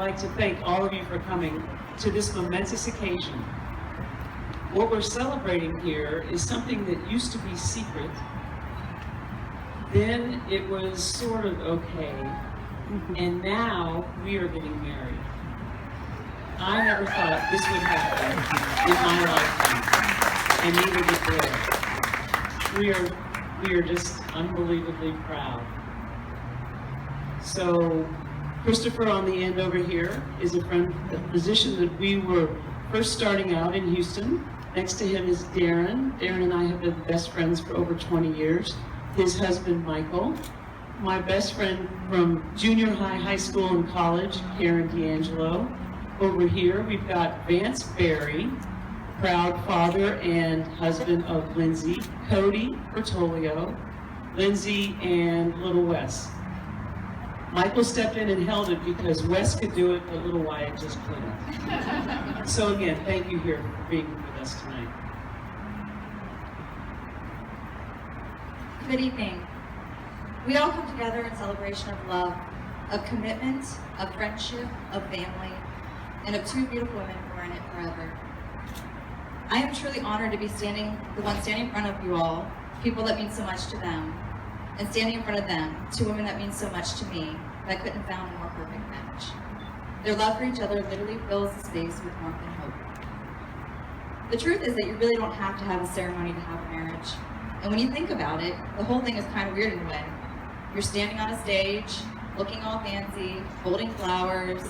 like to thank all of you for coming to this momentous occasion. What we're celebrating here is something that used to be secret. Then it was sort of okay, and now we are getting married. I never thought this would happen in my lifetime, and neither did Blair. We are just unbelievably proud. So Christopher on the end over here is a physician that we were first starting out in Houston. Next to him is Darren. Darren and I have been best friends for over 20 years. His husband, Michael. My best friend from junior high, high school, and college, Karen D'Angelo. Over here, we've got Vance Berry, proud father and husband of Lindsay, Cody Bertolio, Lindsay, and little Wes. Michael stepped in and held it because Wes could do it, but little Wyatt just couldn't. So again, thank you here for being with us tonight. Good evening. We all come together in celebration of love, of commitment, of friendship, of family, and of two beautiful women who are in it forever. I am truly honored to be the one standing in front of you all, people that mean so much to them, and standing in front of them, two women that mean so much to me, that couldn't have found a more perfect match. Their love for each other literally fills the space with warmth and hope. The truth is that you really don't have to have a ceremony to have a marriage. And when you think about it, the whole thing is kind of weird in a way. You're standing on a stage, looking all fancy, holding flowers,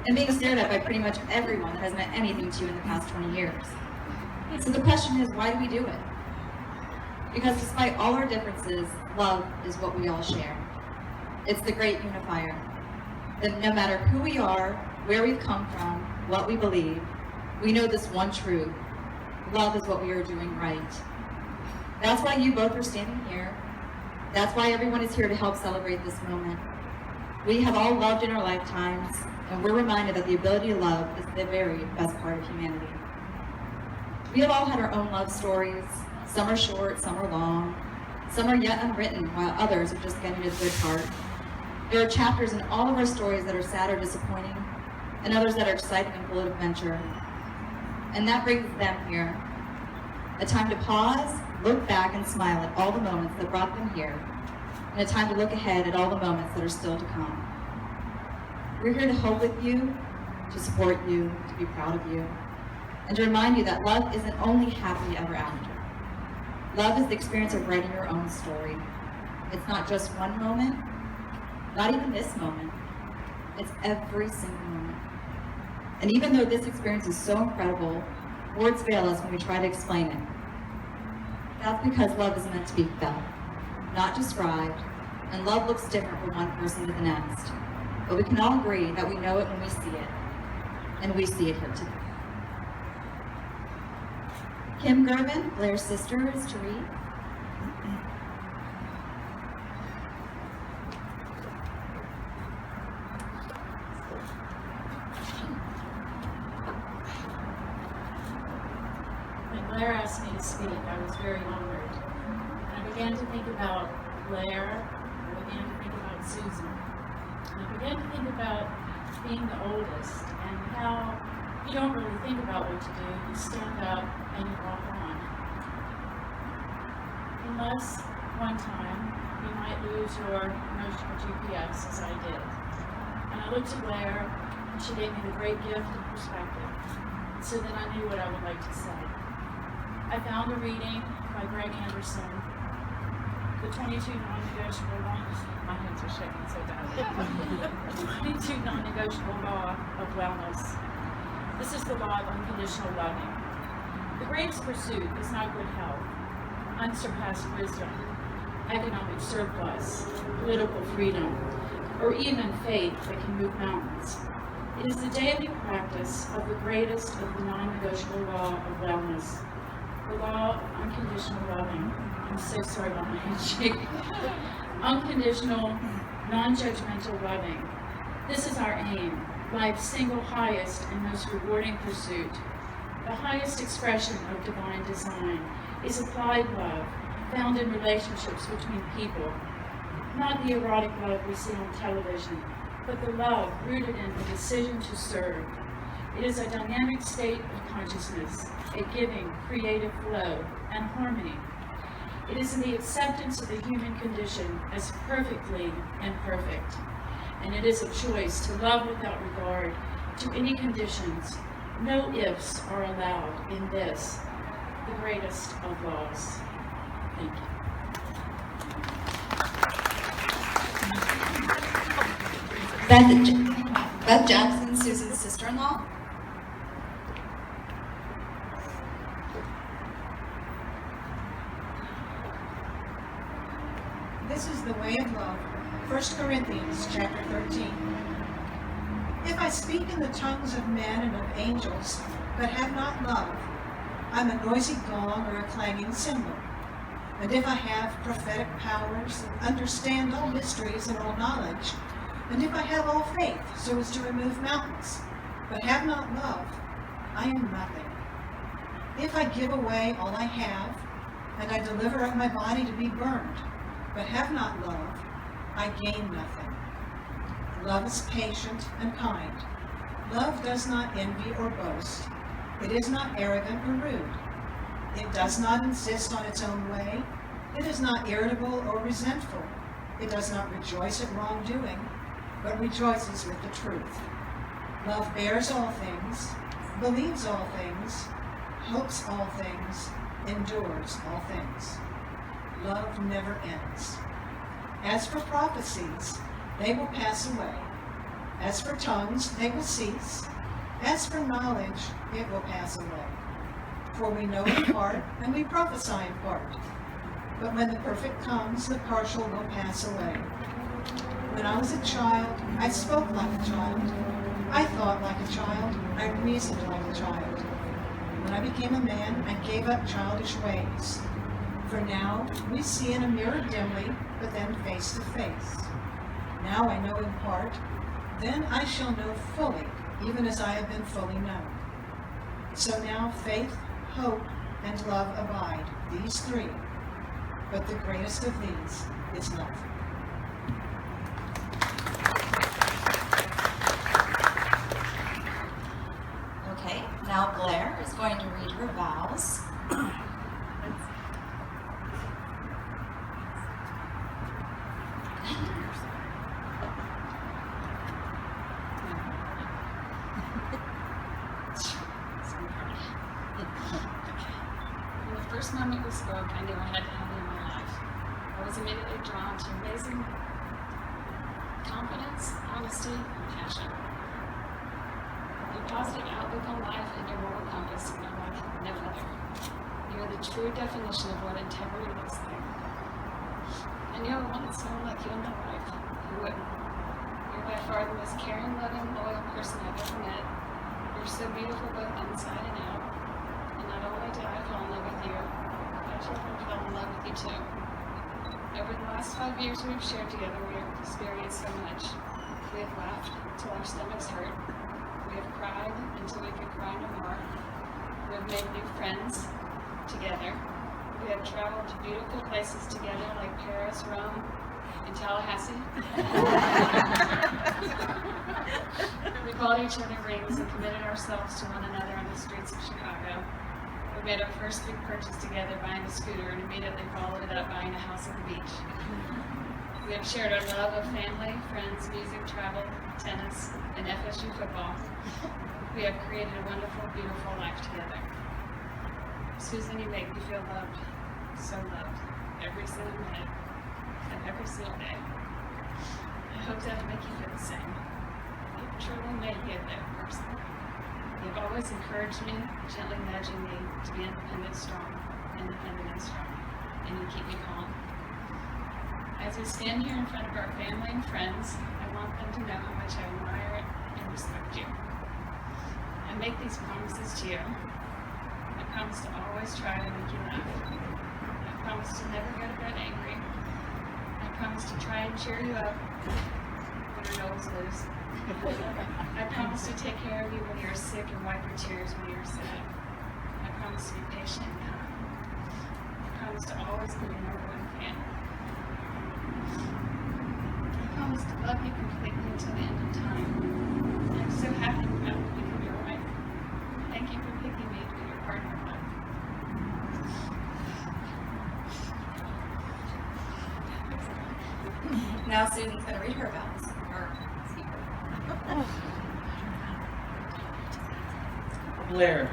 and being stared at by pretty much everyone that has meant anything to you in the past 20 years. So the question is, why do we do it? Because despite all our differences, love is what we all share. It's the great unifier. That no matter who we are, where we've come from, what we believe, we know this one truth. Love is what we are doing right. That's why you both are standing here. That's why everyone is here to help celebrate this moment. We have all loved in our lifetimes, and we're reminded that the ability to love is the very best part of humanity. We have all had our own love stories. Some are short, some are long. Some are yet unwritten, while others are just getting to the good part. There are chapters in all of our stories that are sad or disappointing, and others that are exciting and full of adventure. And that brings them here. A time to pause, look back, and smile at all the moments that brought them here, and a time to look ahead at all the moments that are still to come. We're here to hope with you, to support you, to be proud of you, and to remind you that love isn't only happily ever after. Love is the experience of writing your own story. It's not just one moment, not even this moment. It's every single moment. And even though this experience is so incredible, words fail us when we try to explain it. That's because love is meant to be felt, not described, and love looks different from one person to the next. But we can all agree that we know it when we see it, and we see it here today. Kim Gervin, Blair's sister, is to read. When Blair asked me to speak, I was very honored. And I began to think about Blair, I began to think about Susan. And I began to think about being the oldest and how you don't really think about what to do. You stand up and you walk on. Unless one time you might lose your emotional GPS, as I did. And I looked at Blair, and she gave me the great gift of perspective. So then I knew what I would like to say. I found a reading by Greg Anderson, the 22 non-negotiable laws. My hands are shaking so badly. The 22 non-negotiable law of wellness. This is the law of unconditional loving. The greatest pursuit is not good health, unsurpassed wisdom, economic surplus, political freedom, or even faith that can move mountains. It is the daily practice of the greatest of the non-negotiable law of wellness, the law of unconditional loving. I'm so sorry about my handshake. Unconditional, non-judgmental loving. This is our aim, life's single highest and most rewarding pursuit. The highest expression of divine design is applied love, found in relationships between people, not the erotic love we see on television, but the love rooted in the decision to serve. It is a dynamic state of consciousness, a giving, creative flow, and harmony. It is in the acceptance of the human condition as perfectly imperfect. And it is a choice to love without regard to any conditions. No ifs are allowed in this, the greatest of laws. Thank you. Beth Jackson, Susan's sister-in-law. This is the way of love. 1 Corinthians chapter 13. If I speak in the tongues of men and of angels, but have not love, I'm a noisy gong or a clanging cymbal. And if I have prophetic powers, and understand all mysteries and all knowledge, and if I have all faith so as to remove mountains, but have not love, I am nothing. If I give away all I have, and I deliver up my body to be burned, but have not love, I gain nothing. Love is patient and kind. Love does not envy or boast. It is not arrogant or rude. It does not insist on its own way. It is not irritable or resentful. It does not rejoice at wrongdoing, but rejoices with the truth. Love bears all things, believes all things, hopes all things, endures all things. Love never ends. As for prophecies, they will pass away. As for tongues, they will cease. As for knowledge, it will pass away. For we know in part, and we prophesy in part. But when the perfect comes, the partial will pass away. When I was a child, I spoke like a child. I thought like a child. I reasoned like a child. When I became a man, I gave up childish ways. For now, we see in a mirror dimly, but then face to face. Now I know in part, then I shall know fully, even as I have been fully known. So now faith, hope, and love abide, these three. But the greatest of these is love. Okay, now Blair is going to read her vows. From the first moment we spoke, I knew I had to have you in my life. I was immediately drawn to amazing confidence, honesty, and passion. Your positive outlook on life and your moral compass are like no other. You are the true definition of what integrity looks like. I knew I wanted someone like you in my life who wouldn't. You're by far the most caring, loving, loyal person I've ever met. You're so beautiful both inside and out. And not only did I fall in love with you, but I children fell in love with you too. Over the last 5 years we've shared together, we have experienced so much. We have laughed until our stomachs hurt. We have cried until we could cry no more. We have made new friends together. We have traveled to beautiful places together like Paris, Rome, and Tallahassee. We bought each other rings and committed ourselves to one another on the streets of Chicago. We made our first big purchase together, buying a scooter, and immediately followed it up buying a house at the beach. We have shared our love of family, friends, music, travel, tennis, and FSU football. We have created a wonderful, beautiful life together. Susan, you make me feel loved, so loved, every single minute and every single day. I hope that will make you feel the same. You've truly made me a better person. You've always encouraged me, gently nudging me to be independent and strong, and you keep me calm. As we stand here in front of our family and friends, I want them to know how much I admire and respect you. I make these promises to you. I promise to always try to make you laugh. I promise to never go to bed angry. I promise to try and cheer you up when your nose loose. I promise to take care of you when you're sick and wipe your tears when you're sad. I promise to be patient and kind. I promise to always be your number one fan. I promise to love you completely until the end of time. And I'm so happy I'm about to become your wife. Thank you for picking me to be your partner in life. Now Susan's going to read her vows. Or speak her. Blair.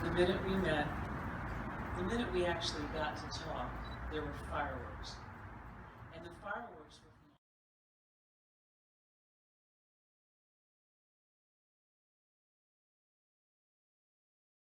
The minute we met, the minute we actually got to talk, there were fireworks.